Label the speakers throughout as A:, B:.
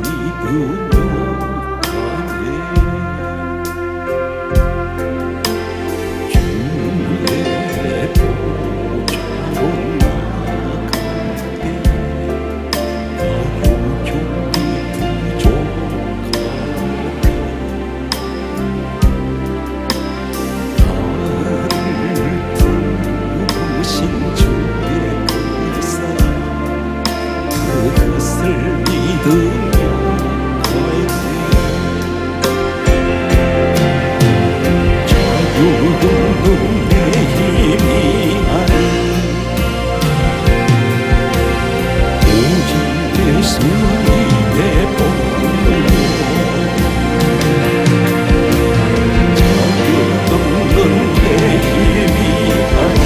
A: 믿으며 가네. 주의 보좌로 나가네. 나로 좀비 부족하네. 나를 부르신 주의 그 사랑, 그것을 믿으며 가네. 자유는 내 힘이 아니 오직 예수님의 보혈로. 자유는 내 힘이 아니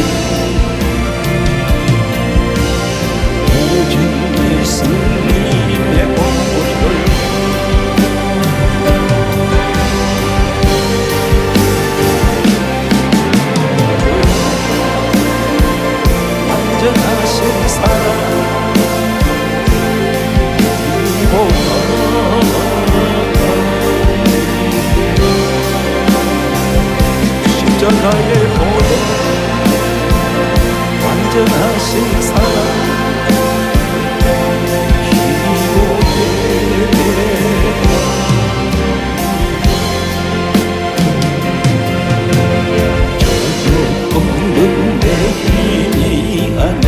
A: 오직 예수님의 보혈로. 완전하신 사랑 십자가의 보혈. 완전하신 사랑 저주 없는 내 힘이 아니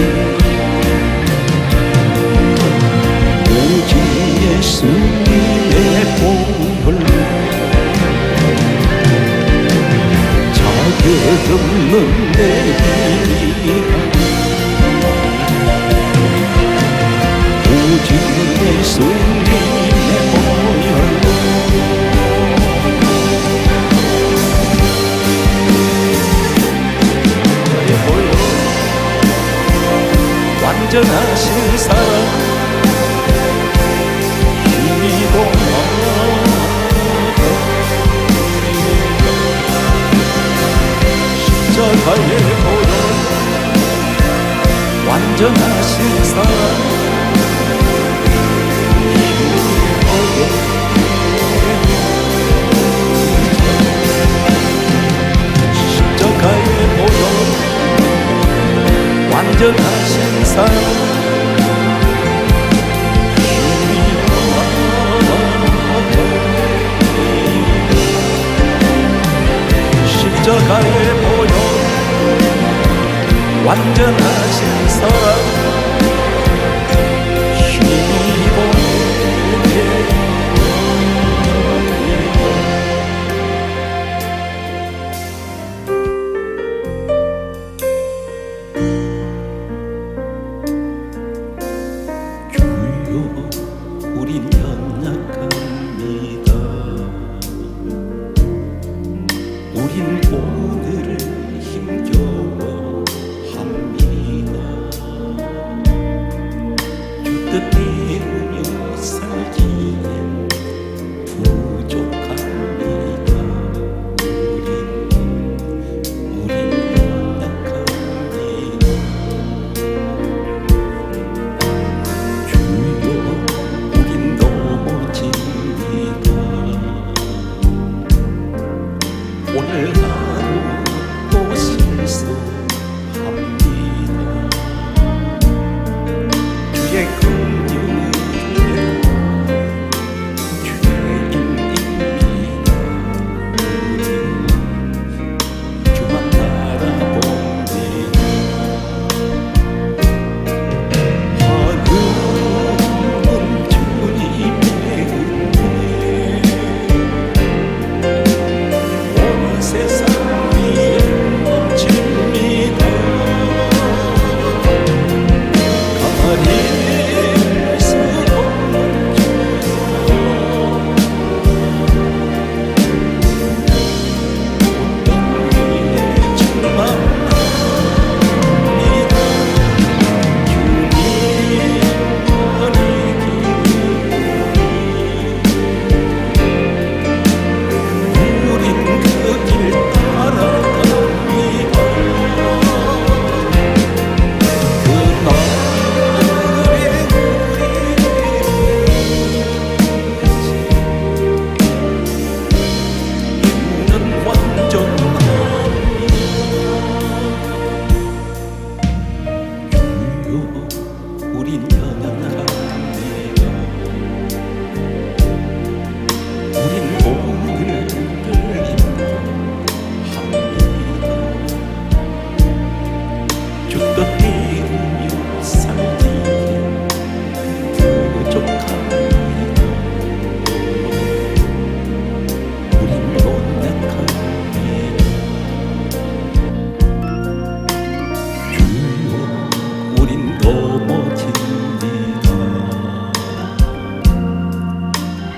A: 오직 예수님의 보혈로. 자격 없는 내 힘이 아니 오직 예수님의 보혈로. 나의 보혈. 완전하신 사랑 힘이고 십자가의 보혈. 완전하신 사랑 십자가의 보혈. 완전하신 사랑 십자가의 보혈. 완전하신 사랑 주여 우린 연약합니다. 우린 오늘을 힘겨워합니다. 주 뜻 이루며 살기엔 부족합니다. 우린 연약합니다. 주여 우린 넘어집니다. 오늘 하루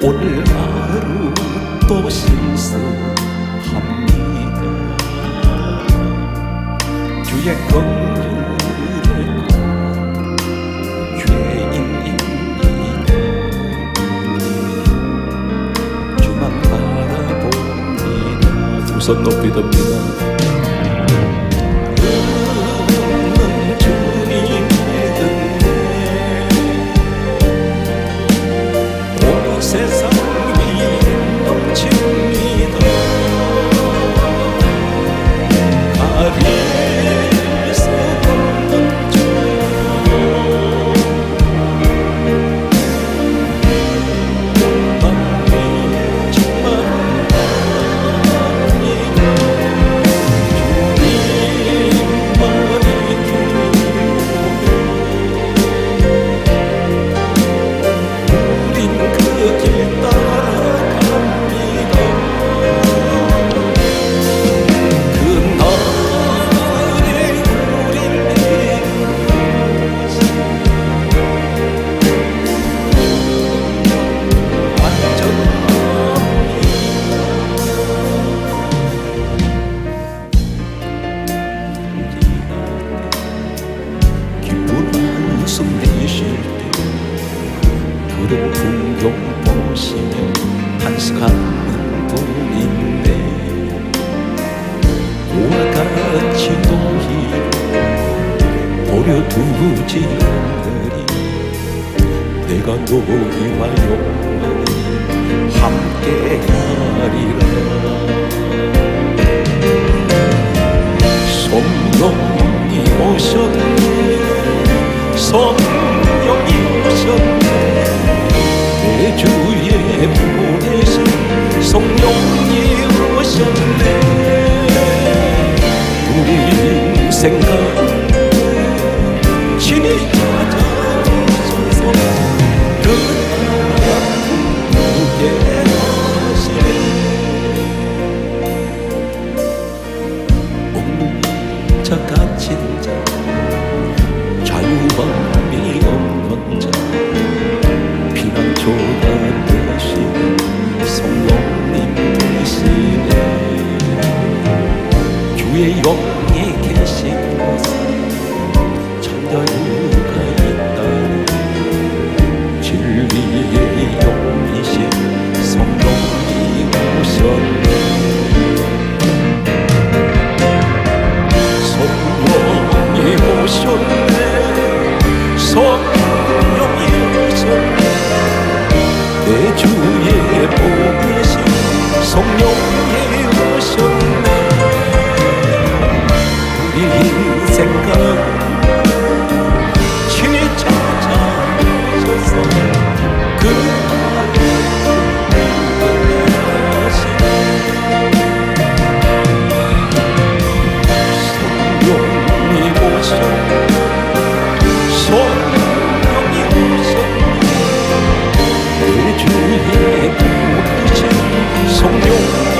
A: 오늘 하루 또 실수합니다. 주의 긍휼을 죄인입니다. 주만 바라봅니다. 두 손 높이 듭니다. 세상 위에 넘칩니다. 가릴 수 없는 주 마음이 충만합니다. 주님만이 우린 그 길 따라갑니다. 그날에 우린 기쁜 한숨 내쉴 때 그런 풍경 보시며 한식하는 분인데 오와 같이 너희를 버려두지 않으리. 내가 너희와 영원히 함께하리라. 성령이 오셨네. 성령이 오셨네. 내 주에 보내신 성령이 오셨네. 우리 생각 친히 찾아오소서. 그게 하시네. 없는 자 갇힌 자 자유함이 없는 자 피난처가 되시는 성령님 되시네. 주의 영이 계신 곳에 참자유가 있다니 진리의 영이신 성령이 오셨네. 성령이 오셨네. 성령이 오셨네. 내 주에 보내신 성령이 오셨네. 우리 생각 친히 찾아오셔서 그 성령이 오셨네. 성령이 오셨네. 내 주에 보내신 성령이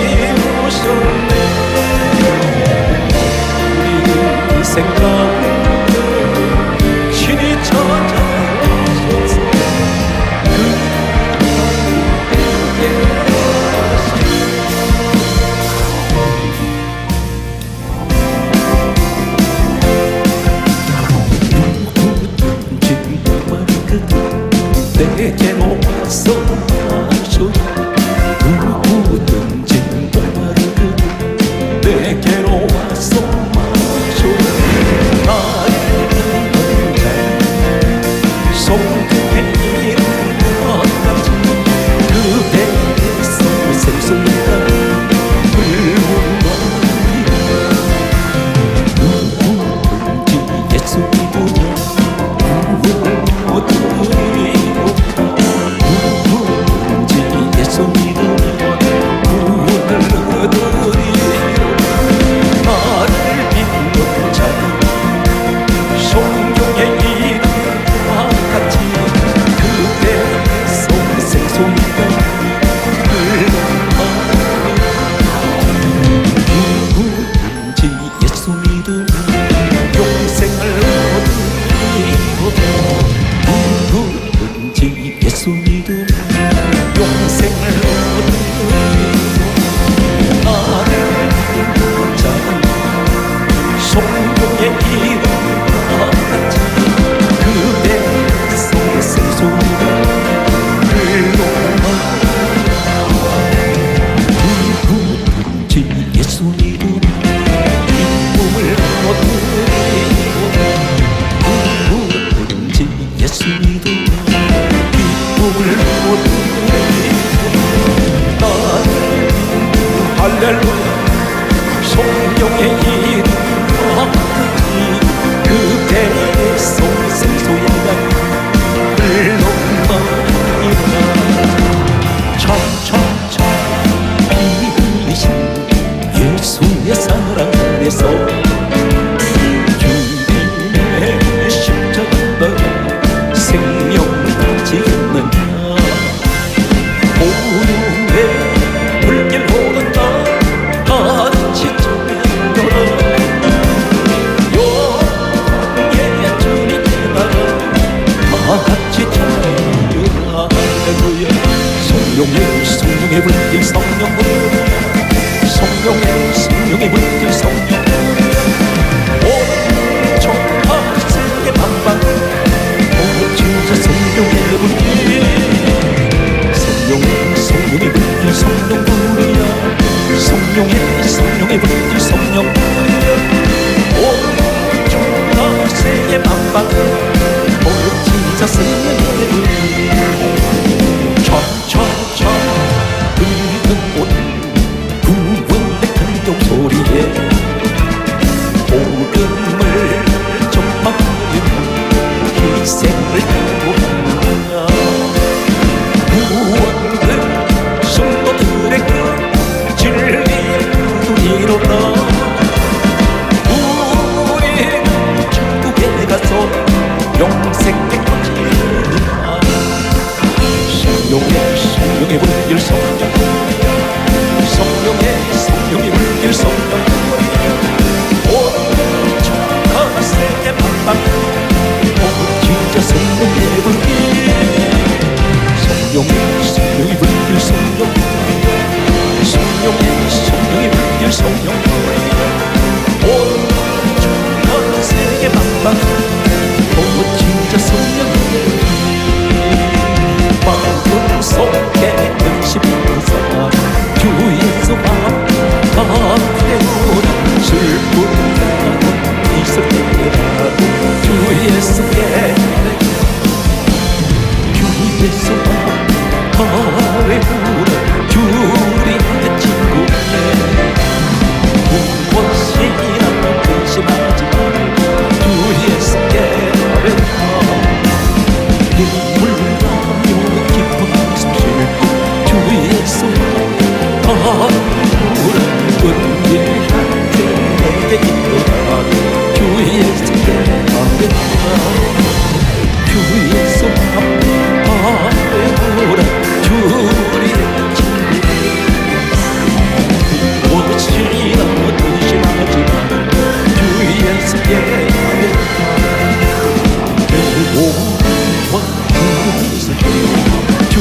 A: 오셨네. 우리 생각 친히 찾아오셔서 내게로 와서 마셔라. 누구든지 목마르고 내게로 와서 마셔라. 나를 믿는 자 성경에 있는 것 같이 그대에서 생수가 흘러나오리. 누구든지 예수 믿으면 예수 믿으면 영생을 얻은 나를 자는 성령의 이름과 같이 그대 속에 생소리가 흘러나 누구든지 예수 믿음 기쁨을 얻으리고 누구든지 예수 믿음 기쁨을 얻으리고 나를 할렐루야 성령의 이름과 같이 그대 속에 생소리가 흘러나이다 차차차 피 흘리신 예수의 사랑 안에서 주님의 십자가가 생명같이 있느냐 오늘의 불길 오른다 같이 찬양하라 영예의 주님의 나라 다같이 찬양하라 할렐루야 성령의 불길 성령 성령의 불길 성령 온종한 세계 만방 오 진짜 성령의 불길 성령의 불길 성령불이야 성령의 불길 성령불이야 온종한 세계 만방 오 진짜 성령의 불길 차차차 흐르는 옷 구원의 큰종 소리에 복음을 전파하며 희생을 하고자 구원을 성도들의 그 진리의 눈이로다 우리는 천국에 가서 영생의 거지느냐 성령의 불길 성령 성령의 불길 성령 온전한 세계 만방 오 진짜 성령의 불길 성령의 불길 성령 성령의 불길 성령 온전한 세계 만방 오 진짜 성령의 불길 마음속에 의심하는 사람 주 예수 앞에 오라 슬픔이라도 있을 때라도 주 예수께 주 예수 앞에 오라 주 우리의 친구네 무엇이나 근심하지 말고 주 예수께 눈물 나며 기쁨 숨쉬고 주 예수 앞에 은밀한 내게 인도하라 주 예수께 아뢰라 주 예수 앞에 오라 주 우리의 친구 무엇이나 의심하지 말고 주 예수께 아뢰라 내 몸과 주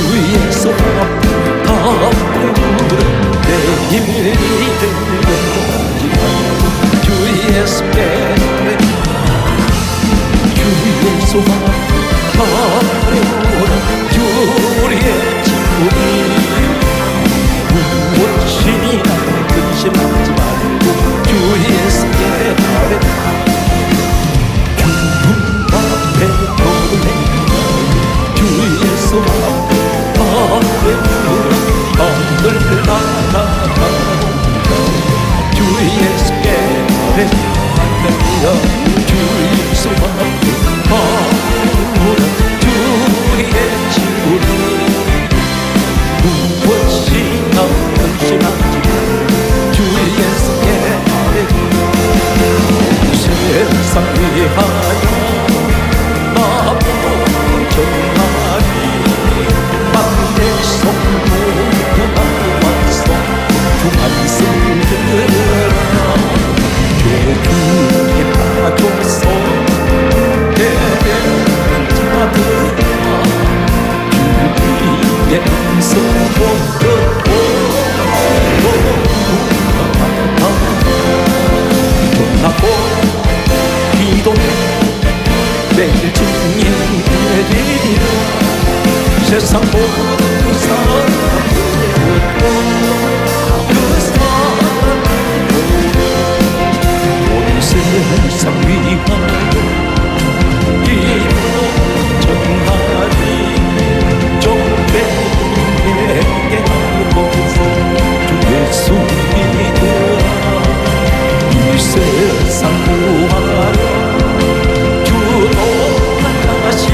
A: 예수 앞에 오라 내 힘이 들어가지 말고 주 예수께 주 예수 앞에 오라 주 우리의 친구니 무엇이나 근심하지 말고 주 예수께 아뢰라 죽음 앞에 오르네 주 예수 앞에 오라 하늘 날아가는 주 예수께 할렐루야 주 예수 앞에 오라 주 우리의 친구니 무엇이나 근심하지 말고 주 예수 예수 보고 하고 기도해 내일 주님 내리리라 세상 모든 사람 그 사랑 온 세상 위하여 이로 정하리 종배에게 하고서 주 예수 믿으라 이 세상 구하라 주 돌아가신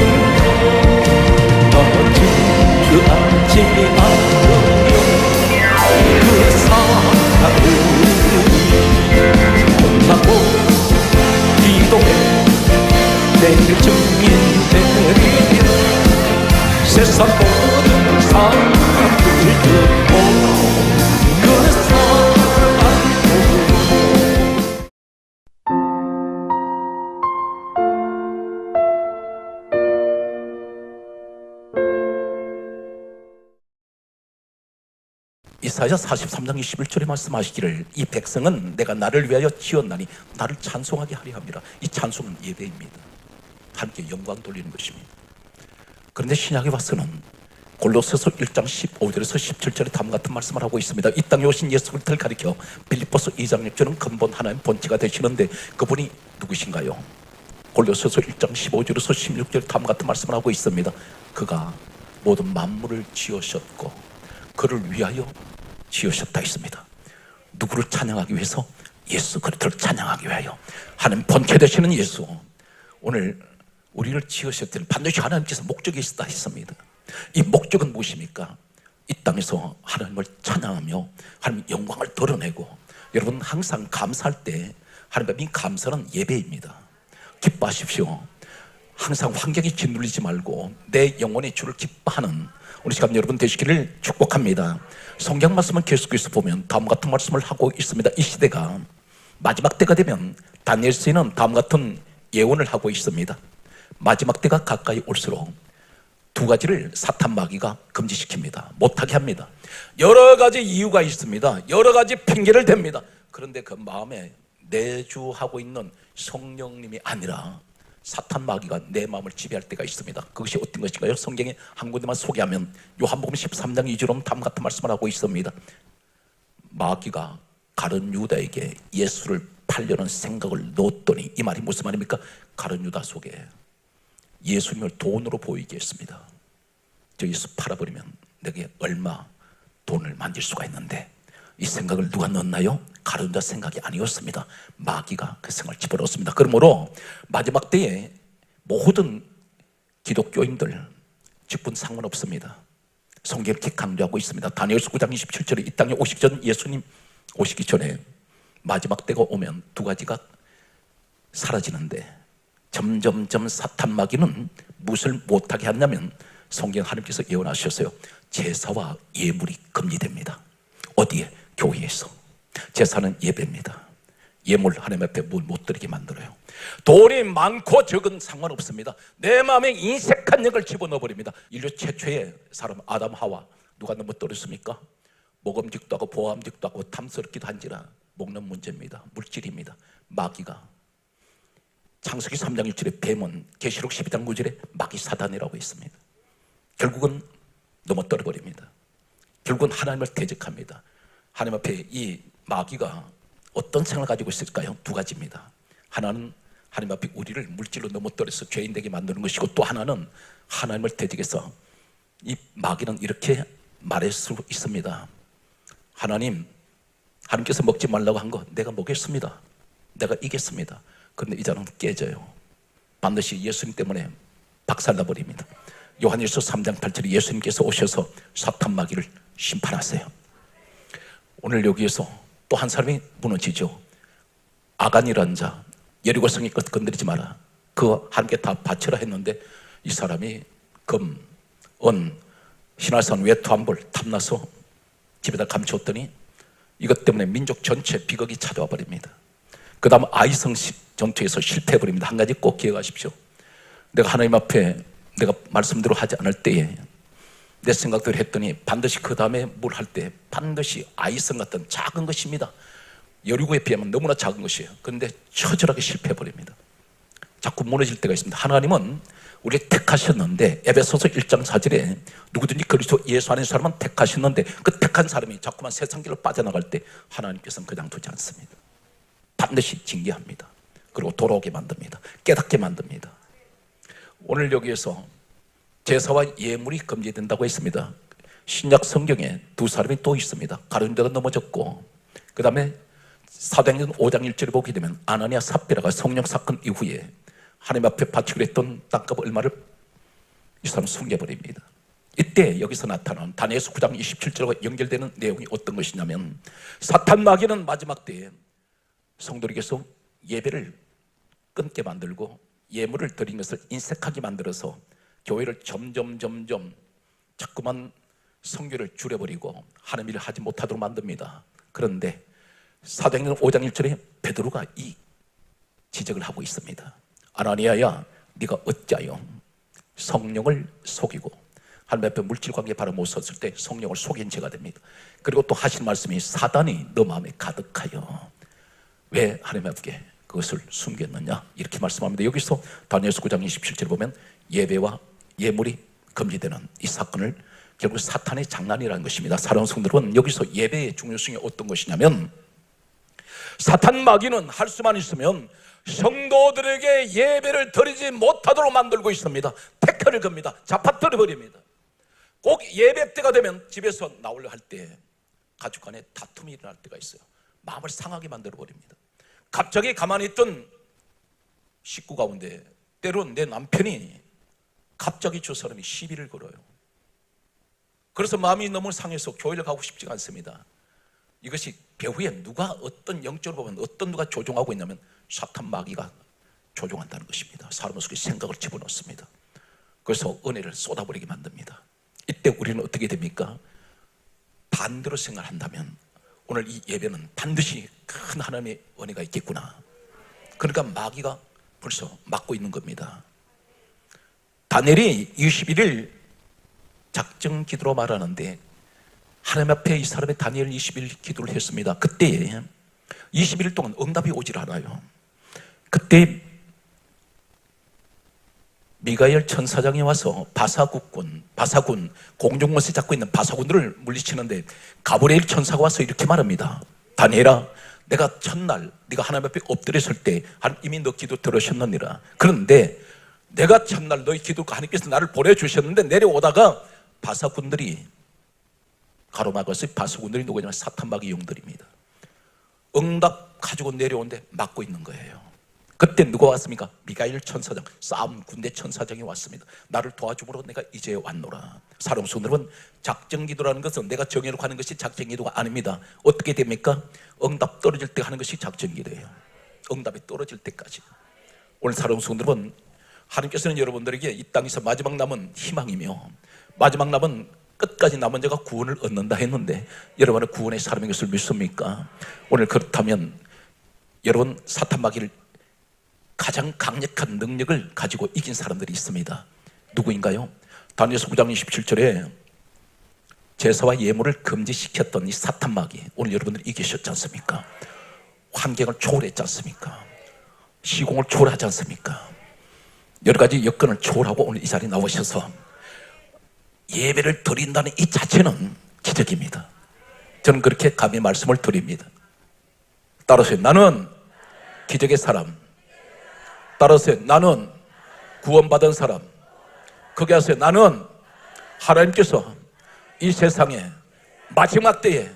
A: 주저하지 않으며 그 사랑을 혼나고 기도해 내일 주님 내리리라 세상 모든 사람들 듣고 그 사랑을 이사야 43장 21절에 말씀하시기를 이 백성은 내가 나를 위하여 지었나니 나를 찬송하게 하려 합니다. 이 찬송은 예배입니다. 하나님께 영광 돌리는 것입니다. 그런데 신약에 와서는 골로새서 1장 15절에서 17절에 다음 같은 말씀을 하고 있습니다. 이 땅에 오신 예수 그리스도를 가리켜 빌립보서 2장 6절은 근본 하나님 본체가 되시는데 그분이 누구신가요? 골로새서 1장 15절에서 16절에 다음 같은 말씀을 하고 있습니다. 그가 모든 만물을 지으셨고 그를 위하여 지으셨다 했습니다. 누구를 찬양하기 위해서? 예수 그리스도를 찬양하기 위하여. 하나님 본체 되시는 예수, 오늘 우리를 지으셨을 때 반드시 하나님께서 목적이 있었다 했습니다. 이 목적은 무엇입니까? 이 땅에서 하나님을 찬양하며 하나님 영광을 드러내고, 여러분 항상 감사할 때 하나님 앞에 감사는 예배입니다. 기뻐하십시오. 항상 환경이 짓눌리지 말고 내 영혼의 주를 기뻐하는 우리 시간 여러분 되시기를 축복합니다. 성경 말씀은 계속해서 보면 다음 같은 말씀을 하고 있습니다. 이 시대가 마지막 때가 되면 다니엘서에는 다음 같은 예언을 하고 있습니다. 마지막 때가 가까이 올수록 두 가지를 사탄 마귀가 금지시킵니다. 못하게 합니다. 여러 가지 이유가 있습니다. 여러 가지 핑계를 댑니다. 그런데 그 마음에 내주하고 있는 성령님이 아니라 사탄 마귀가 내 마음을 지배할 때가 있습니다. 그것이 어떤 것인가요? 성경에 한 군데만 소개하면 요한복음 13장 2절은 다음 같은 말씀을 하고 있습니다. 마귀가 가룟 유다에게 예수를 팔려는 생각을 넣었더니, 이 말이 무슨 말입니까? 가룟 유다 속에 예수님을 돈으로 보이게 했습니다. 저 예수 팔아버리면 내게 얼마 돈을 만질 수가 있는데, 이 생각을 누가 넣었나요? 가룟 유다 생각이 아니었습니다. 마귀가 그 생각을 집어넣었습니다. 그러므로 마지막 때에 모든 기독교인들 직분 상관없습니다. 성경이 이렇게 강조하고 있습니다. 다니엘서 9장 27절에 이 땅에 오시기 전, 예수님 오시기 전에 마지막 때가 오면 두 가지가 사라지는데, 점점점 사탄 마귀는 무엇을 못하게 하냐면, 성경 하나님께서 예언하셨어요. 제사와 예물이 금지됩니다. 어디에? 교회에서. 제사는 예배입니다. 예물 하나님 앞에 못 드리게 만들어요. 돈이 많고 적은 상관없습니다. 내 마음에 인색한 영을 집어넣어버립니다. 인류 최초의 사람 아담 하와 누가 너무 떨었습니까? 먹음직도 하고 보암직도 하고 탐스럽기도 한지라 먹는 문제입니다. 물질입니다. 마귀가 창세기 3장 1절에 뱀은 계시록 12장 9절에 마귀 사단이라고 했습니다. 결국은 넘어 떨어버립니다. 결국은 하나님을 대적합니다. 하나님 앞에 이 마귀가 어떤 생각을 가지고 있을까요? 두 가지입니다. 하나는 하나님 앞에 우리를 물질로 넘어뜨려서 죄인 되게 만드는 것이고, 또 하나는 하나님을 대적해서, 이 마귀는 이렇게 말할 수 있습니다. 하나님께서 먹지 말라고 한 거 내가 먹겠습니다. 내가 이겼습니다. 그런데 이 자는 깨져요. 반드시 예수님 때문에 박살나버립니다. 요한일서 3장 8절에 예수님께서 오셔서 사탄 마귀를 심판하세요. 오늘 여기에서 또 한 사람이 무너지죠. 아간이라는 자, 여리고 성의 것 건드리지 마라, 그거 하나님께 다 바치라 했는데, 이 사람이 금, 은, 신화산 외투한벌 탐나서 집에다 감추었더니 이것 때문에 민족 전체 비극이 찾아와 버립니다. 그 다음 아이성식 전투에서 실패해버립니다. 한 가지 꼭 기억하십시오. 내가 하나님 앞에 내가 말씀대로 하지 않을 때에 내 생각대로 했더니 반드시 그 다음에 뭘 할 때 반드시 아이성 같은 작은 것입니다. 여리고에 비하면 너무나 작은 것이에요. 그런데 처절하게 실패해버립니다. 자꾸 무너질 때가 있습니다. 하나님은 우리를 택하셨는데, 에베소서 1장 4절에 누구든지 그리스도 예수 안에 사람은 택하셨는데, 그 택한 사람이 자꾸만 세상 길로 빠져나갈 때 하나님께서는 그냥 두지 않습니다. 반드시 징계합니다. 그리고 돌아오게 만듭니다. 깨닫게 만듭니다. 오늘 여기에서 제사와 예물이 금지된다고 했습니다. 신약 성경에 두 사람이 또 있습니다. 가룟 자가 넘어졌고, 그 다음에 사도행전 5장 1절에 보게 되면 아나니아 삽비라가 성령 사건 이후에 하나님 앞에 바치기로 했던 땅값 얼마를 이 사람 숨겨버립니다. 이때 여기서 나타나는 다니엘서 9장 27절과 연결되는 내용이 어떤 것이냐면, 사탄 마귀는 마지막 때에 성도에게서 예배를 끊게 만들고 예물을 드린 것을 인색하게 만들어서 교회를 점점 자꾸만 성교를 줄여버리고 하나님 일을 하지 못하도록 만듭니다. 그런데 사도행전 5장 1절에 베드로가 이 지적을 하고 있습니다. 아나니아야, 네가 어찌하여 성령을 속이고 하나님 앞에 물질관계에 바로 못 섰을 때 성령을 속인 죄가 됩니다. 그리고 또 하신 말씀이 사단이 너 마음에 가득하여 왜 하나님 앞에 그것을 숨겼느냐, 이렇게 말씀합니다. 여기서 다니엘서 9장 27절에 보면 예배와 예물이 금지되는 이 사건을 결국 사탄의 장난이라는 것입니다. 사랑하는 성도들은 여기서 예배의 중요성이 어떤 것이냐면, 사탄 마귀는 할 수만 있으면 성도들에게 예배를 드리지 못하도록 만들고 있습니다. 태클을 겁니다. 잡아뜨려 버립니다. 꼭 예배 때가 되면 집에서 나오려 할 때 가족 간에 다툼이 일어날 때가 있어요. 마음을 상하게 만들어 버립니다. 갑자기 가만히 있던 식구 가운데 때론 내 남편이 갑자기 저 사람이 시비를 걸어요. 그래서 마음이 너무 상해서 교회를 가고 싶지가 않습니다. 이것이 배후에 누가 어떤 영적으로 보면 어떤 누가 조종하고 있냐면 사탄 마귀가 조종한다는 것입니다. 사람 속에 생각을 집어넣습니다. 그래서 은혜를 쏟아버리게 만듭니다. 이때 우리는 어떻게 됩니까? 반대로 생각한다면 오늘 이 예배는 반드시 큰 하나님의 은혜가 있겠구나. 그러니까 마귀가 벌써 막고 있는 겁니다. 다니엘이 21일 작정 기도로 말하는데 하나님 앞에 이 사람의 다니엘 21일 기도를 했습니다. 그때 21일 동안 응답이 오질 않아요. 그때 미가엘 천사장이 와서 바사군 공중못에 잡고 있는 바사군들을 물리치는데 가브리엘 천사가 와서 이렇게 말합니다. 다니엘아, 내가 첫날 네가 하나님 앞에 엎드렸을 때 이미 너 기도 들으셨느니라. 그런데 내가 첫날 너의 기도가 하나님께서 나를 보내주셨는데 내려오다가 바사군들이 가로막아서, 바사군들이 누구냐면 사탄 마귀 용들입니다. 응답 가지고 내려오는데 막고 있는 거예요. 그때 누가 왔습니까? 미가엘 천사장, 싸움 군대 천사장이 왔습니다. 나를 도와주므로 내가 이제 왔노라. 사랑하는 성도 여러분, 작정기도라는 것은 내가 정해놓고 하는 것이 작정기도가 아닙니다. 어떻게 됩니까? 응답 떨어질 때 하는 것이 작정기도예요. 응답이 떨어질 때까지. 오늘 사랑하는 성도 여러분, 하나님께서는 여러분들에게 이 땅에서 마지막 남은 희망이며 마지막 남은 끝까지 남은 자가 구원을 얻는다 했는데, 여러분은 구원의 사람인 것을 믿습니까? 오늘 그렇다면 여러분, 사탄 마귀를 가장 강력한 능력을 가지고 이긴 사람들이 있습니다. 누구인가요? 다니엘서 9장 27절에 제사와 예물을 금지시켰던 이 사탄 마귀, 오늘 여러분들이 이기셨지 않습니까? 환경을 초월했지 않습니까? 시공을 초월하지 않습니까? 여러 가지 여건을 초월하고 오늘 이 자리에 나오셔서 예배를 드린다는 이 자체는 기적입니다. 저는 그렇게 감히 말씀을 드립니다. 따라서 나는 기적의 사람, 따라서 나는 구원받은 사람, 거기 하세요. 나는 하나님께서 이 세상에 마지막 때에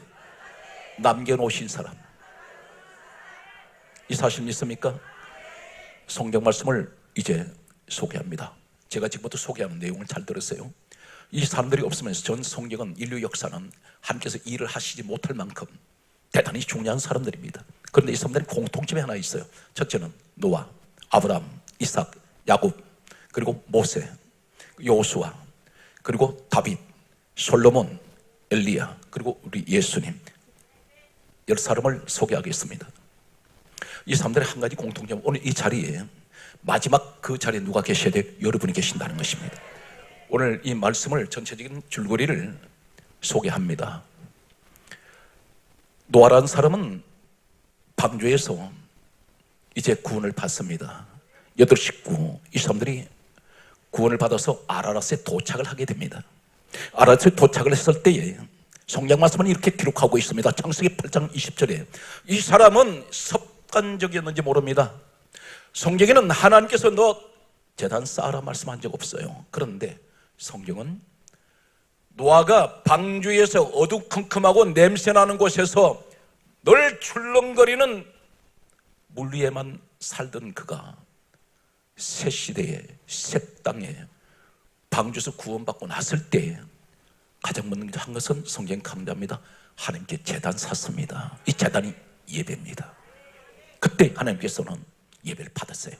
A: 남겨놓으신 사람. 이 사실 믿습니까? 성경 말씀을 이제 소개합니다. 제가 지금부터 소개하는 내용을 잘 들었어요. 이 사람들이 없으면서 전 성경은, 인류 역사는 하나님께서 일을 하시지 못할 만큼 대단히 중요한 사람들입니다. 그런데 이 사람들은 공통점이 하나 있어요. 첫째는 노아, 아브라함, 이삭, 야곱, 그리고 모세, 여호수아, 그리고 다윗, 솔로몬, 엘리야, 그리고 우리 예수님, 10사람을 소개하겠습니다. 이 사람들의 한 가지 공통점, 오늘 이 자리에 마지막 그 자리에 누가 계셔야 돼요? 여러분이 계신다는 것입니다. 오늘 이 말씀을 전체적인 줄거리를 소개합니다. 노아라는 사람은 방주에서 이제 구원을 받습니다. 8 식구, 이 사람들이 구원을 받아서 아라랏에 도착을 하게 됩니다. 아라랏에 도착을 했을 때에 성경 말씀은 이렇게 기록하고 있습니다. 창세기 8장 20절에 이 사람은 습관적이었는지 모릅니다. 성경에는 하나님께서 너 제단 쌓아라 말씀한 적 없어요. 그런데 성경은 노아가 방주에서 어두컴컴하고 냄새나는 곳에서 늘 출렁거리는 물 위에만 살던 그가 새 시대에 새 땅에 방주에서 구원받고 났을 때 가장 먼저 한 것은 성경 강조합니다. 하나님께 제단 샀습니다. 이 제단이 예배입니다. 그때 하나님께서는 예배를 받았어요.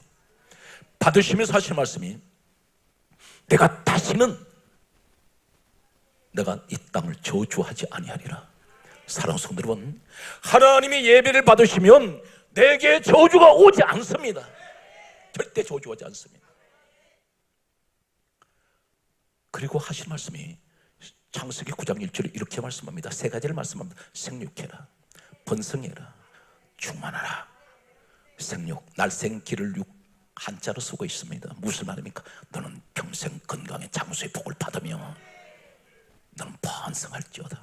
A: 받으시면서 하신 말씀이 내가 다시는 내가 이 땅을 저주하지 아니하리라. 사랑하는 성도 여러분, 하나님이 예배를 받으시면 내게 저주가 오지 않습니다. 절대 저주하지 않습니다. 그리고 하신 말씀이 창세기 9장 1절에 이렇게 말씀합니다. 3가지를 말씀합니다. 생육해라, 번성해라, 충만하라. 생육, 날생 기를 육, 한자로 쓰고 있습니다. 무슨 말입니까? 너는 평생 건강의 장수의 복을 받으며 너는 번성할지어다.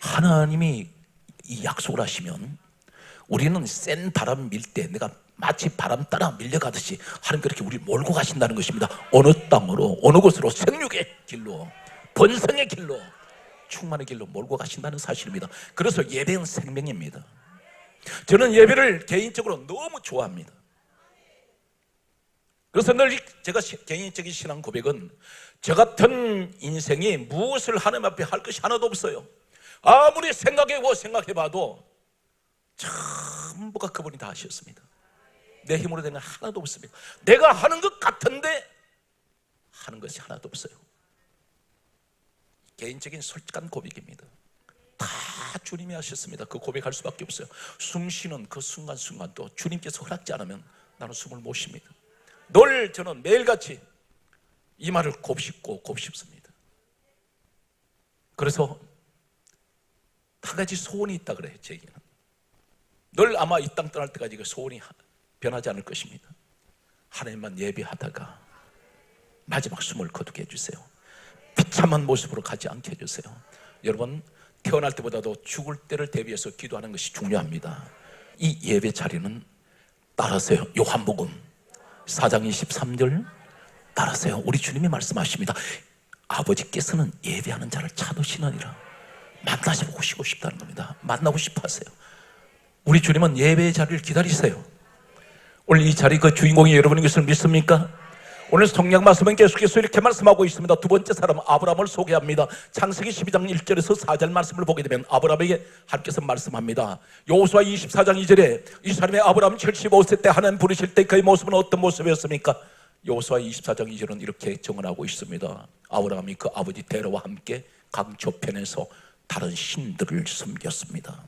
A: 하나님이 이 약속을 하시면 우리는 센 바람 밀 때 내가 마치 바람 따라 밀려가듯이 하나님 그렇게 우리 몰고 가신다는 것입니다. 어느 땅으로, 어느 곳으로, 생육의 길로, 번성의 길로, 충만의 길로 몰고 가신다는 사실입니다. 그래서 예배는 생명입니다. 저는 예배를 개인적으로 너무 좋아합니다. 그래서 늘 제가 개인적인 신앙 고백은 저 같은 인생이 무엇을 하나님 앞에 할 것이 하나도 없어요. 아무리 생각해봐도 전부가 그분이 다 하셨습니다. 내 힘으로 된 건 하나도 없습니다. 내가 하는 것 같은데 하는 것이 하나도 없어요. 개인적인 솔직한 고백입니다. 다 주님이 하셨습니다. 그 고백할 수밖에 없어요. 숨 쉬는 그 순간순간도 주님께서 허락지 않으면 나는 숨을 못 쉽니다. 늘 저는 매일같이 이 말을 곱씹고 곱씹습니다. 그래서 한 가지 소원이 있다 그래요. 제게는 늘 아마 이 땅 떠날 때까지 그 소원이 변하지 않을 것입니다. 하나님만 예배하다가 마지막 숨을 거두게 해주세요. 비참한 모습으로 가지 않게 해주세요. 여러분, 태어날 때보다도 죽을 때를 대비해서 기도하는 것이 중요합니다. 이 예배 자리는 따라서요. 요한복음 4장 23절 따라서요. 우리 주님이 말씀하십니다. 아버지께서는 예배하는 자를 찾으시느니라. 만나시고 싶다는 겁니다. 만나고 싶어 하세요. 우리 주님은 예배의 자리를 기다리세요. 오늘 이 자리 그 주인공이 여러분인 것을 믿습니까? 오늘 성경 말씀은 계속해서 이렇게 말씀하고 있습니다. 두 번째 사람 아브라함을 소개합니다. 창세기 12장 1절에서 4절 말씀을 보게 되면 아브라함에게 하나님께서 말씀합니다. 여호수아 24장 2절에 이 사람의 아브라함 75세 때 하나님 부르실 때 그의 모습은 어떤 모습이었습니까? 여호수아 24장 2절은 이렇게 정언하고 있습니다. 아브라함이 그 아버지 데라와 함께 강저편에서 다른 신들을 섬겼습니다.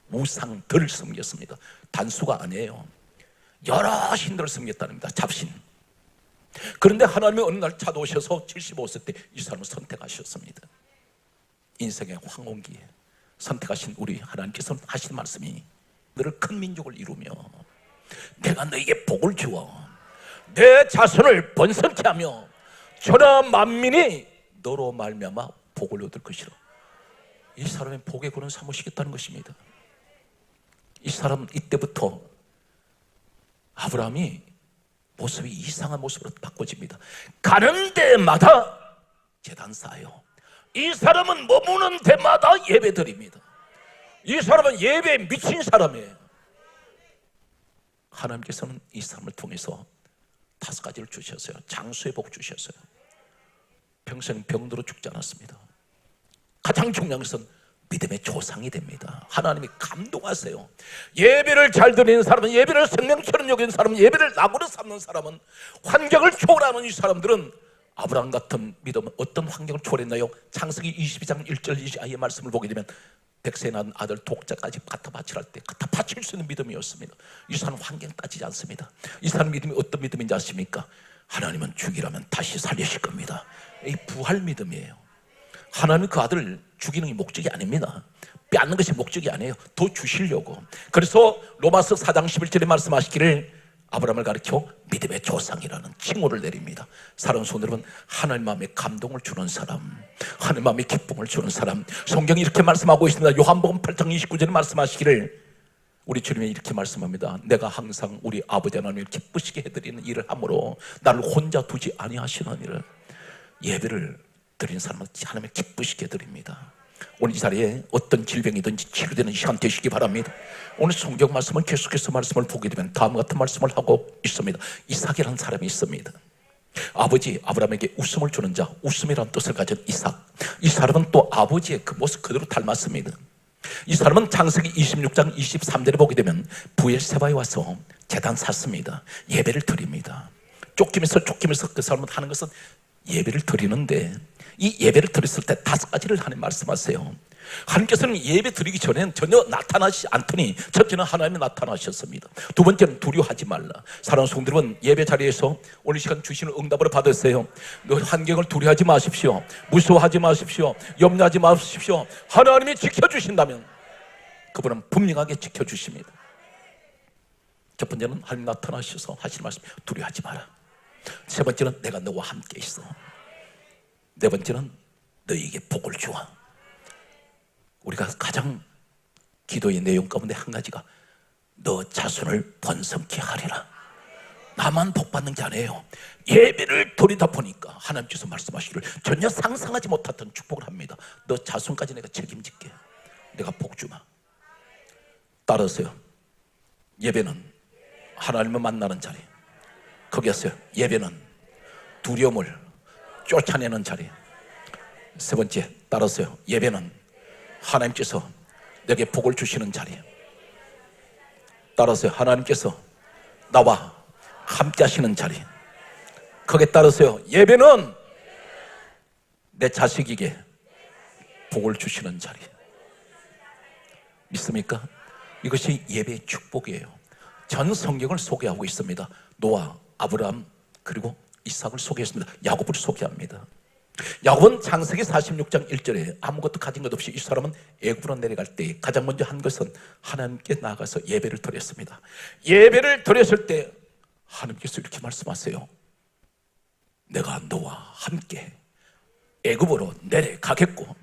A: 우상들을 섬겼습니다. 단수가 아니에요. 여러 신들을 섬겼다는 겁니다. 잡신. 그런데 하나님이 어느 날 찾아오셔서 75세 때 이 사람을 선택하셨습니다. 인생의 황혼기에 선택하신 우리 하나님께서 하신 말씀이 너를 큰 민족을 이루며 내가 너에게 복을 주어 내 자손을 번성케 하며 천하 만민이 너로 말미암아 복을 얻을 것이라. 이 사람의 복의 근원 삼으시겠다는 것입니다. 이 사람 이때부터 아브라함이 모습이 이상한 모습으로 바꿔집니다. 가는 데마다 제단 쌓아요. 이 사람은 머무는 데마다 예배 드립니다. 이 사람은 예배에 미친 사람이에요. 하나님께서는 이 사람을 통해서 5가지를 주셨어요. 장수의 복 주셨어요. 평생 병들어 죽지 않았습니다. 가장 중요한 것은 믿음의 조상이 됩니다. 하나님이 감동하세요. 예배를 잘 드리는 사람은, 예배를 생명처럼 여기는 사람은, 예배를 낙으로 삼는 사람은, 환경을 초월하는 이 사람들은 아브라함 같은 믿음은 어떤 환경을 초월했나요? 창세기 22장 1절 2아의 말씀을 보게 되면 백세 낳은 아들 독자까지 갖다 바치랄 때 갖다 바칠 수 있는 믿음이었습니다. 이 사람 환경 따지지 않습니다. 이 사람 믿음이 어떤 믿음인지 아십니까? 하나님은 죽이라면 다시 살리실 겁니다. 이 부활 믿음이에요. 하나님은 그 아들을 죽이는 게 목적이 아닙니다. 빼앗는 것이 목적이 아니에요. 더 주시려고. 그래서 로마서 4장 11절에 말씀하시기를 아브라함을 가리켜 믿음의 조상이라는 칭호를 내립니다. 사랑하는 성도 여러분, 하나님 마음에 감동을 주는 사람, 하나님 마음에 기쁨을 주는 사람, 성경이 이렇게 말씀하고 있습니다. 요한복음 8장 29절에 말씀하시기를 우리 주님이 이렇게 말씀합니다. 내가 항상 우리 아버지 하나님을 기쁘시게 해드리는 일을 함으로 나를 혼자 두지 아니하시느니라. 예배를 드리는 사람은 하나님을 기쁘시게 드립니다. 오늘 이 자리에 어떤 질병이든지 치료되는 시간 되시기 바랍니다. 오늘 성경 말씀은 계속해서 말씀을 보게 되면 다음 같은 말씀을 하고 있습니다. 이삭이라는 사람이 있습니다. 아버지 아브라함에게 웃음을 주는 자, 웃음이라는 뜻을 가진 이삭. 이 사람은 또 아버지의 그 모습 그대로 닮았습니다. 이 사람은 창세기 26장 23절에 보게 되면 부엘세바에 와서 제단 샀습니다. 예배를 드립니다. 쫓기면서 그 사람은 하는 것은 예배를 드리는데, 이 예배를 드렸을 때 5가지를 하나님 말씀하세요. 하나님께서는 예배 드리기 전에는 전혀 나타나지 않더니, 첫째는 하나님이 나타나셨습니다. 두 번째는 두려워하지 말라. 사랑하는 성도 여러분, 예배 자리에서 오늘 시간 주시는 응답을 받으세요. 너 환경을 두려워하지 마십시오. 무서워하지 마십시오. 염려하지 마십시오. 하나님이 지켜주신다면 그분은 분명하게 지켜주십니다. 첫 번째는 하나님 나타나셔서 하시는 말씀, 두려워하지 마라. 세 번째는 내가 너와 함께 있어. 네 번째는 너희에게 복을 주어. 우리가 가장 기도의 내용 가운데 한 가지가 너 자손을 번성케 하리라. 나만 복 받는 게 아니에요. 예배를 드리다 보니까 하나님께서 말씀하시기를 전혀 상상하지 못했던 축복을 합니다. 너 자손까지 내가 책임질게. 내가 복 주마. 따르세요. 예배는 하나님을 만나는 자리. 거기였어요. 예배는 두려움을 쫓아내는 자리. 세 번째, 따르세요. 예배는 하나님께서 내게 복을 주시는 자리. 따르세요. 하나님께서 나와 함께 하시는 자리. 거기에 따르세요. 예배는 내 자식에게 복을 주시는 자리. 믿습니까? 이것이 예배의 축복이에요. 전 성경을 소개하고 있습니다. 노아, 아브라함, 그리고 이삭을 소개했습니다. 야곱을 소개합니다. 야곱은 창세기 46장 1절에 아무것도 가진 것 없이 이 사람은 애굽으로 내려갈 때 가장 먼저 한 것은 하나님께 나아가서 예배를 드렸습니다. 예배를 드렸을 때 하나님께서 이렇게 말씀하세요. 내가 너와 함께 애굽으로 내려가겠고.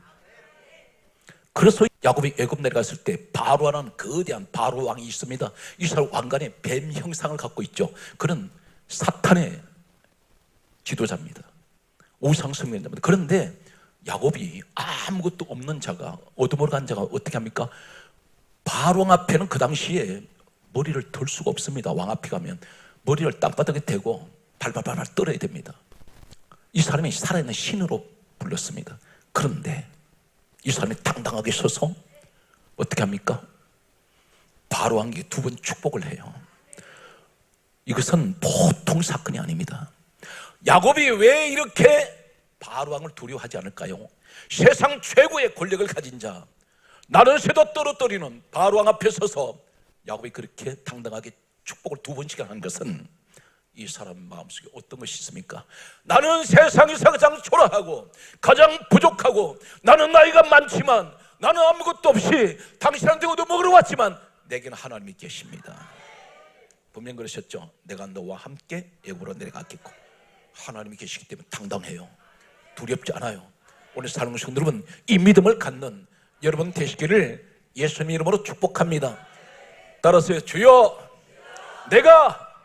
A: 그래서 야곱이 애굽 내려갔을 때 바로라는 거대한 바로 왕이 있습니다. 이 사람 왕관에 뱀 형상을 갖고 있죠. 그는 사탄의 지도자입니다. 우상 숭배자입니다. 그런데 야곱이 아무것도 없는 자가, 어둠으로 간 자가 어떻게 합니까? 바로 왕 앞에는 그 당시에 머리를 들 수가 없습니다. 왕 앞에 가면 머리를 땅바닥에 대고 발발발발 떨어야 됩니다. 이 사람이 살아있는 신으로 불렸습니다. 그런데 이 사람이 당당하게 서서 어떻게 합니까? 바로 왕에게 2번 축복을 해요. 이것은 보통 사건이 아닙니다. 야곱이 왜 이렇게 바로 왕을 두려워하지 않을까요? 세상 최고의 권력을 가진 자, 나는 새도 떨어뜨리는 바로 왕 앞에 서서 야곱이 그렇게 당당하게 축복을 2번씩 하는 것은 이 사람 마음속에 어떤 것이 있습니까? 나는 세상에서 가장 초라하고 가장 부족하고, 나는 나이가 많지만, 나는 아무것도 없이 당신한테 얻어먹으러 왔지만 내게는 하나님이 계십니다. 분명 그러셨죠. 내가 너와 함께 애굽으로 내려갔겠고. 하나님이 계시기 때문에 당당해요. 두렵지 않아요. 오늘 사는 성도 여러분, 이 믿음을 갖는 여러분 되시기를 예수님 이름으로 축복합니다. 따라서요. 주여, 내가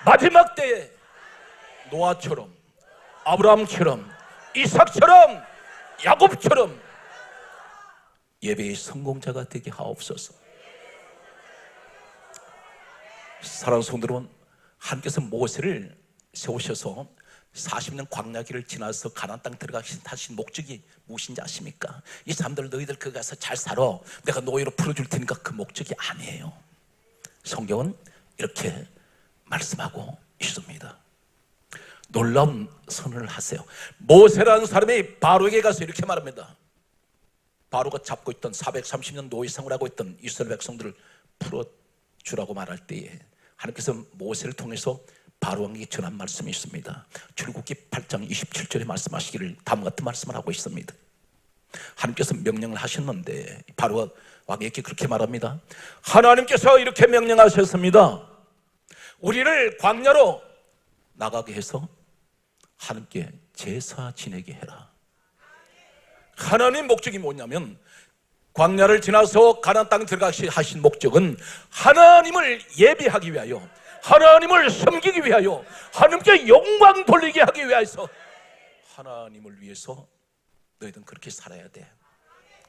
A: 마지막 때에 노아처럼, 아브라함처럼, 이삭처럼, 야곱처럼 예배의 성공자가 되게 하옵소서. 사랑하는 성도 여러분, 하나님께서 모세를 세우셔서 40년 광야길을 지나서 가나안 땅 들어가신 목적이 무엇인지 아십니까? 이 사람들 너희들 거기 가서 잘 살아, 내가 노예로 풀어줄 테니까, 그 목적이 아니에요. 성경은 이렇게 말씀하고 있습니다. 놀라운 선언을 하세요. 모세라는 사람이 바로에게 가서 이렇게 말합니다. 바로가 잡고 있던 430년 노예 생활하고 있던 이스라엘 백성들을 풀어주라고 말할 때에 하나님께서 모세를 통해서 바로 왕에게 전한 말씀이 있습니다. 출애굽기 8장 27절에 말씀하시기를 다음과 같은 말씀을 하고 있습니다. 하나님께서 명령을 하셨는데 바로 왕에게 그렇게 말합니다. 하나님께서 이렇게 명령하셨습니다. 우리를 광야로 나가게 해서 하나님께 제사 지내게 해라. 하나님 목적이 뭐냐면 광야를 지나서 가나안 땅에 들어가시 하신 목적은 하나님을 예배하기 위하여, 하나님을 섬기기 위하여, 하나님께 영광 돌리게 하기 위해서, 하나님을 위해서 너희들은 그렇게 살아야 돼.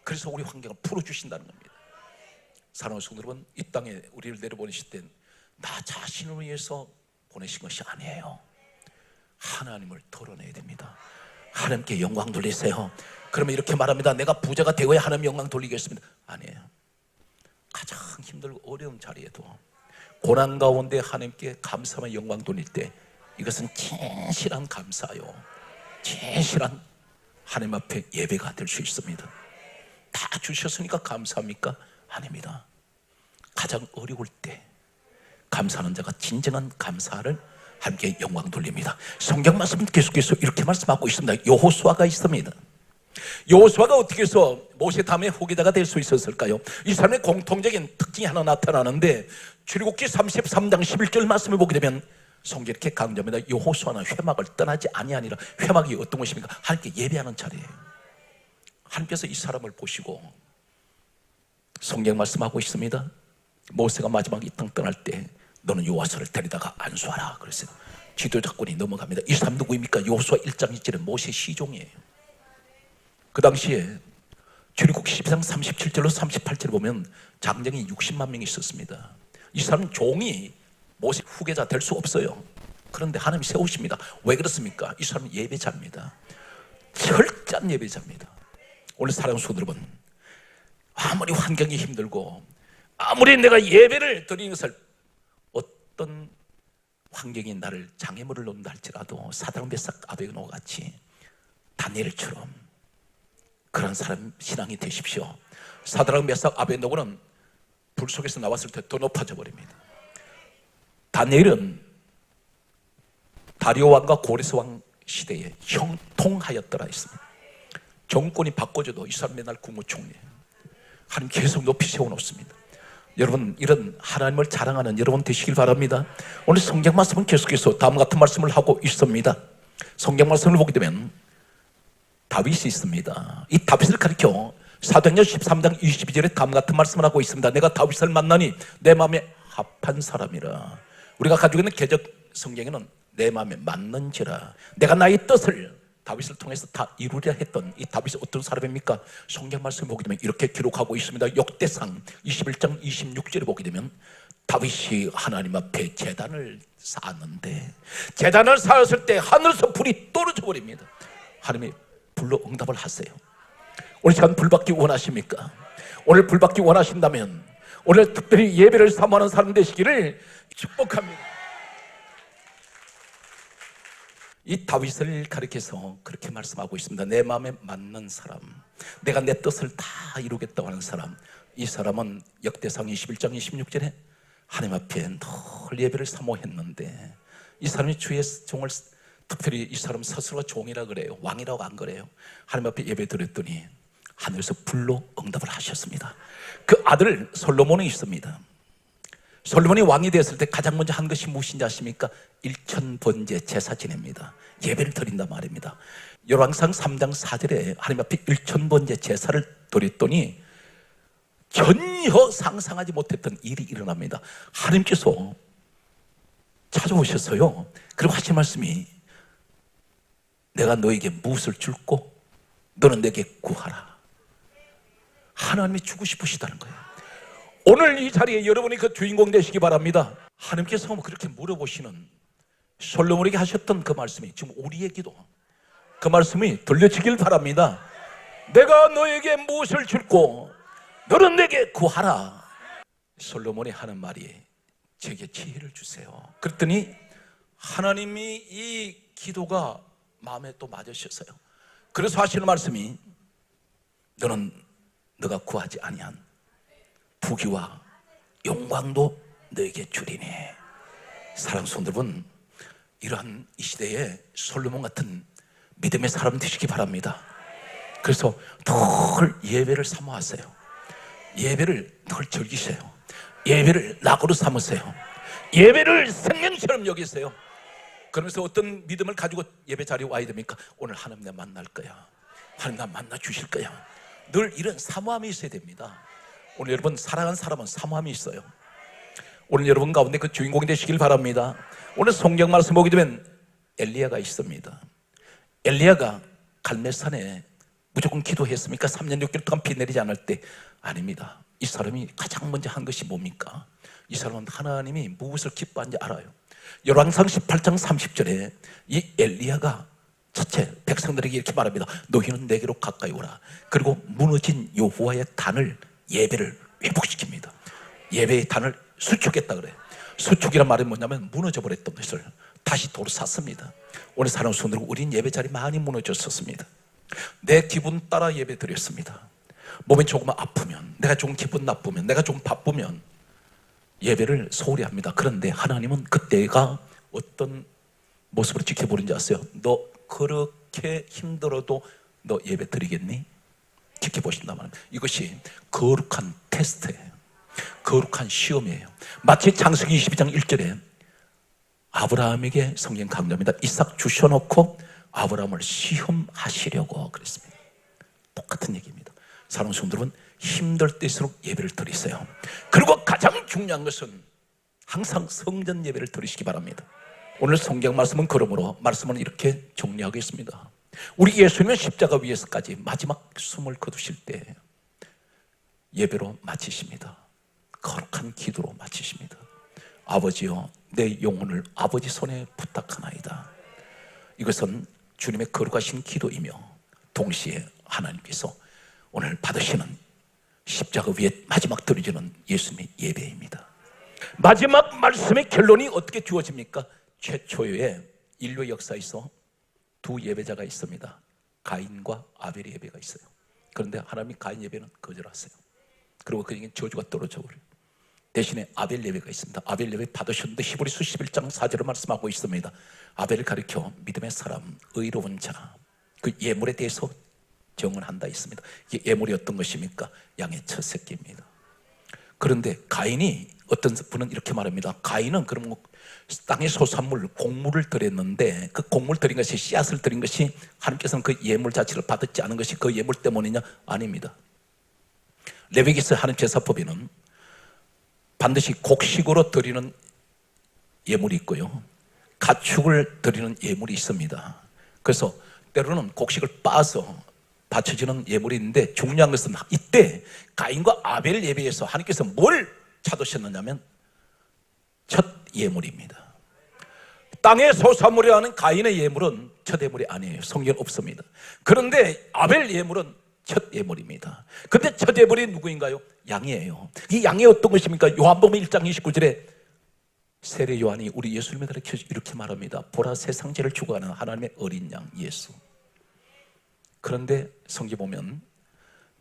A: 그래서 우리 환경을 풀어주신다는 겁니다. 사랑하는 성도 여러분, 이 땅에 우리를 내려보내실 땐 나 자신을 위해서 보내신 것이 아니에요. 하나님을 덜어내야 됩니다. 하나님께 영광 돌리세요. 그러면 이렇게 말합니다. 내가 부자가 되어야 하나님 영광 돌리겠습니다. 아니에요. 가장 힘들고 어려운 자리에도 고난 가운데 하나님께 감사와 영광 돌릴 때 이것은 진실한 감사요, 진실한 하나님 앞에 예배가 될 수 있습니다. 다 주셨으니까 감사합니까? 아닙니다. 가장 어려울 때 감사하는 자가 진정한 감사를 함께 영광 돌립니다. 성경 말씀은 계속해서 이렇게 말씀하고 있습니다. 여호수아가 있습니다. 여호수아가 어떻게 해서 모세 다음에 후계자가 될 수 있었을까요? 이 사람의 공통적인 특징이 하나 나타나는데 출애굽기 33장 11절 말씀을 보게 되면 성경이 이렇게 강조합니다. 여호수아는 회막을 떠나지 아니하니라. 회막이 어떤 것입니까? 하나님께 예배하는 자리예요. 하나님께서 이 사람을 보시고 성경 말씀하고 있습니다. 모세가 마지막 이 땅 떠날 때 너는 여호수아를 데리다가 안수하라 그랬어요. 지도자권이 넘어갑니다. 이 사람 누구입니까? 여호수아 1장 1절에 모세 시종이에요. 그 당시에 출애굽기 12장 37절로 38절을 보면 장정이 60만 명이 있었습니다. 이 사람 종이 모세 후계자 될 수 없어요. 그런데 하나님이 세우십니다. 왜 그렇습니까? 이 사람은 예배자입니다. 철저한 예배자입니다. 오늘 사랑하는 성도 여러분, 아무리 환경이 힘들고 아무리 내가 예배를 드리는 것을 어떤 환경이 나를 장애물을 놓는다 할지라도 사드락 메삭 아베노와 같이 다니엘처럼 그런 사람 신앙이 되십시오. 사드락 메삭 아베노고는 불 속에서 나왔을 때 더 높아져 버립니다. 다니엘은 다리오 왕과 고레스 왕 시대에 형통하였더라 했습니다. 정권이 바꿔져도 이 사람 맨날 국무총리예요. 하나님 계속 높이 세워놓습니다. 여러분, 이런 하나님을 자랑하는 여러분 되시길 바랍니다. 오늘 성경 말씀은 계속해서 다음 같은 말씀을 하고 있습니다. 성경 말씀을 보게 되면 다윗이 있습니다. 이 다윗을 가리켜 사도행전 13장 22절에 다음 같은 말씀을 하고 있습니다. 내가 다윗을 만나니 내 마음에 합한 사람이라. 우리가 가지고 있는 개역 성경에는 내 마음에 맞는지라. 내가 나의 뜻을 다윗을 통해서 다 이루려 했던 이 다윗이 어떤 사람입니까? 성경 말씀을 보게 되면 이렇게 기록하고 있습니다. 역대상 21장 26절에 보게 되면 다윗이 하나님 앞에 제단을 쌓았는데 제단을 쌓았을 때 하늘에서 불이 떨어져 버립니다. 하나님이 불로 응답을 하세요. 오늘 시간 불 받기 원하십니까? 오늘 불 받기 원하신다면 오늘 특별히 예배를 사모하는 사람 되시기를 축복합니다. 이 다윗을 가리켜서 그렇게 말씀하고 있습니다. 내 마음에 맞는 사람, 내가 내 뜻을 다 이루겠다고 하는 사람. 이 사람은 역대상 21장 26절에 하나님 앞에 늘 예배를 사모했는데 이 사람이 주의 종을, 특별히 이 사람 스스로가 종이라 그래요. 왕이라고 안 그래요. 하나님 앞에 예배 드렸더니 하늘에서 불로 응답을 하셨습니다. 그 아들 솔로몬이 있습니다. 솔로몬이 왕이 되었을 때 가장 먼저 한 것이 무엇인지 아십니까? 일천번제 제사 지냅니다. 예배를 드린단 말입니다. 열왕상 3장 4절에 하나님 앞에 일천번제 제사를 드렸더니 전혀 상상하지 못했던 일이 일어납니다. 하나님께서 찾아오셨어요. 그리고 하신 말씀이 내가 너에게 무엇을 줄고 너는 내게 구하라. 하나님이 주고 싶으시다는 거예요. 오늘 이 자리에 여러분이 그 주인공 되시기 바랍니다. 하나님께서 그렇게 물어보시는 솔로몬에게 하셨던 그 말씀이 지금 우리에게도 그 말씀이 들려지길 바랍니다. 내가 너에게 무엇을 줄고 너는 내게 구하라. 솔로몬이 하는 말이 제게 지혜를 주세요. 그랬더니 하나님이 이 기도가 마음에 또 맞으셨어요. 그래서 하시는 말씀이 너는 너가 구하지 아니한 부귀와 영광도 너에게 주리니. 사랑하는 성도 여러분, 이러한 이 시대에 솔로몬 같은 믿음의 사람 되시기 바랍니다. 그래서 늘 예배를 사모하세요. 예배를 늘 즐기세요. 예배를 낙으로 삼으세요. 예배를 생명처럼 여기세요. 그러면서 어떤 믿음을 가지고 예배 자리에 와야 됩니까? 오늘 하나님 나 만날 거야. 하나님 나 만나 주실 거야. 늘 이런 사모함이 있어야 됩니다. 오늘 여러분 사랑하는 사람은 사모함이 있어요. 오늘 여러분 가운데 그 주인공이 되시길 바랍니다. 오늘 성경 말씀 보게 되면 엘리야가 있습니다. 엘리야가 갈멜산에 무조건 기도했습니까? 3년 6개월 동안 비 내리지 않을 때 아닙니다. 이 사람이 가장 먼저 한 것이 뭡니까? 이 사람은 하나님이 무엇을 기뻐하는지 알아요. 열왕상 18장 30절에 이 엘리야가 첫째 백성들에게 이렇게 말합니다. 너희는 내게로 가까이 오라. 그리고 무너진 여호와의 단을 예배를 회복시킵니다. 예배의 단을 수축했다 그래요. 수축이란 말이 뭐냐면 무너져 버렸던 것을 다시 도로 샀습니다. 오늘 사랑하는 성도들, 우린 예배 자리 많이 무너졌었습니다. 내 기분 따라 예배 드렸습니다. 몸이 조금 아프면, 내가 조금 기분 나쁘면, 내가 조금 바쁘면 예배를 소홀히 합니다. 그런데 하나님은 그때가 어떤 모습으로 지켜보는지 아세요? 너 그렇게 힘들어도 너 예배 드리겠니? 지켜보신단 말입니다. 이것이 거룩한 테스트예요. 거룩한 시험이에요. 마치 창세기 22장 1절에 아브라함에게 성경 강조합니다. 이삭 주셔놓고 아브라함을 시험하시려고 그랬습니다. 똑같은 얘기입니다. 사랑하는 성도 여러분, 힘들 때일수록 예배를 드리세요. 그리고 가장 중요한 것은 항상 성전 예배를 드리시기 바랍니다. 오늘 성경 말씀은 그러므로 말씀은 이렇게 정리하겠습니다. 우리 예수님은 십자가 위에서까지 마지막 숨을 거두실 때 예배로 마치십니다. 거룩한 기도로 마치십니다. 아버지여, 내 영혼을 아버지 손에 부탁하나이다. 이것은 주님의 거룩하신 기도이며 동시에 하나님께서 오늘 받으시는 십자가 위에 마지막 드려지는 예수님의 예배입니다. 마지막 말씀의 결론이 어떻게 주어집니까? 최초의 인류 역사에서 두 예배자가 있습니다. 가인과 아벨의 예배가 있어요. 그런데 하나님이 가인 예배는 거절하세요. 그리고 그에게 저주가 떨어져 버려요. 대신에 아벨 예배가 있습니다. 아벨 예배 받으셨는데 히브리서 11장 4절을 말씀하고 있습니다. 아벨을 가리켜 믿음의 사람, 의로운 자, 그 예물에 대해서 정언한다 있습니다. 이게 예물이 어떤 것입니까? 양의 첫 새끼입니다. 그런데 가인이, 어떤 분은 이렇게 말합니다. 가인은 그럼 땅의 소산물, 곡물을 드렸는데 그 곡물 드린 것이, 씨앗을 드린 것이 하나님께서는 그 예물 자체를 받았지 않은 것이 그 예물 때문이냐? 아닙니다. 레위기서 하나님 제사법에는 반드시 곡식으로 드리는 예물이 있고요, 가축을 드리는 예물이 있습니다. 그래서 때로는 곡식을 빻아서 바쳐지는 예물이 있는데, 중요한 것은 이때 가인과 아벨 예배에서 하나님께서 뭘 찾으셨느냐면 첫 예물입니다. 땅의 소산물이라는 가인의 예물은 첫 예물이 아니에요. 성경 없습니다. 그런데 아벨 예물은 첫 예물입니다. 근데 첫 예물이 누구인가요? 양이에요. 이 양이 어떤 것입니까? 요한복음 1장 29절에 세례 요한이 우리 예수님을 가르쳐 이렇게 말합니다. 보라, 세상 죄를 주고가는 하나님의 어린 양 예수. 그런데 성경 보면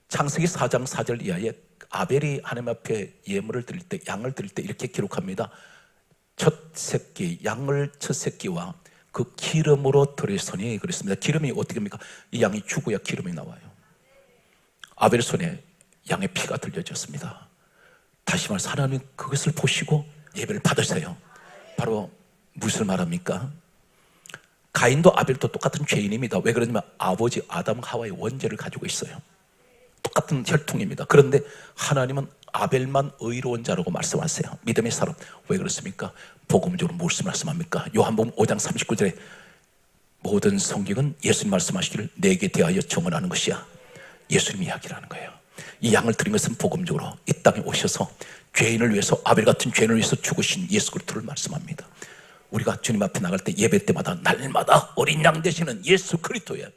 A: 창세기 4장 4절 이하에 아벨이 하나님 앞에 예물을 드릴 때, 양을 드릴 때 이렇게 기록합니다. 첫 새끼, 양을 첫 새끼와 그 기름으로 드렸으니 그랬습니다. 기름이 어떻게 합니까? 이 양이 죽어야 기름이 나와요. 아벨 손에 양의 피가 들려졌습니다. 다시 말해서 하나님은 그것을 보시고 예배를 받으세요. 바로 무엇을 말합니까? 가인도 아벨도 똑같은 죄인입니다. 왜 그러냐면 아버지 아담 하와의 원죄를 가지고 있어요. 똑같은 혈통입니다. 그런데 하나님은 아벨만 의로운 자라고 말씀하세요. 믿음의 사람. 왜 그렇습니까? 복음적으로 무엇을 말씀합니까? 요한복음 5장 39절에 모든 성경은 예수님 말씀하시기를 내게 대하여 정언하는 것이야. 예수님 이야기라는 거예요. 이 양을 드린 것은 복음적으로 이 땅에 오셔서 죄인을 위해서, 아벨 같은 죄인을 위해서 죽으신 예수 그리스도를 말씀합니다. 우리가 주님 앞에 나갈 때 예배 때마다 날마다 어린 양 되시는 예수 그리스도의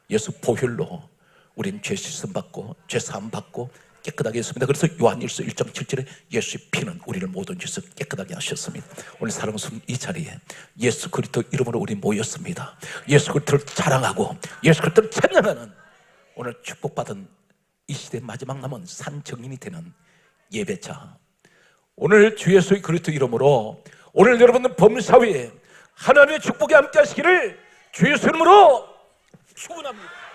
A: 예수 보혈로 우리는 죄 씻음 받고 죄 사함 받고 깨끗하게 했습니다. 그래서 요한일서 1장 7절에 예수의 피는 우리를 모든 죄에서 깨끗하게 하셨습니다. 오늘 사랑하는 이 자리에 예수 그리스도 이름으로 우리 모였습니다. 예수 그리스도를 자랑하고 예수 그리스도를 찬양하는 오늘 축복받은 이 시대 마지막 남은 산 증인이 되는 예배자, 오늘 주 예수 그리스도 이름으로 오늘 여러분들 범사위에 하나님의 축복이 함께 하시기를 주의 이름으로 축원합니다.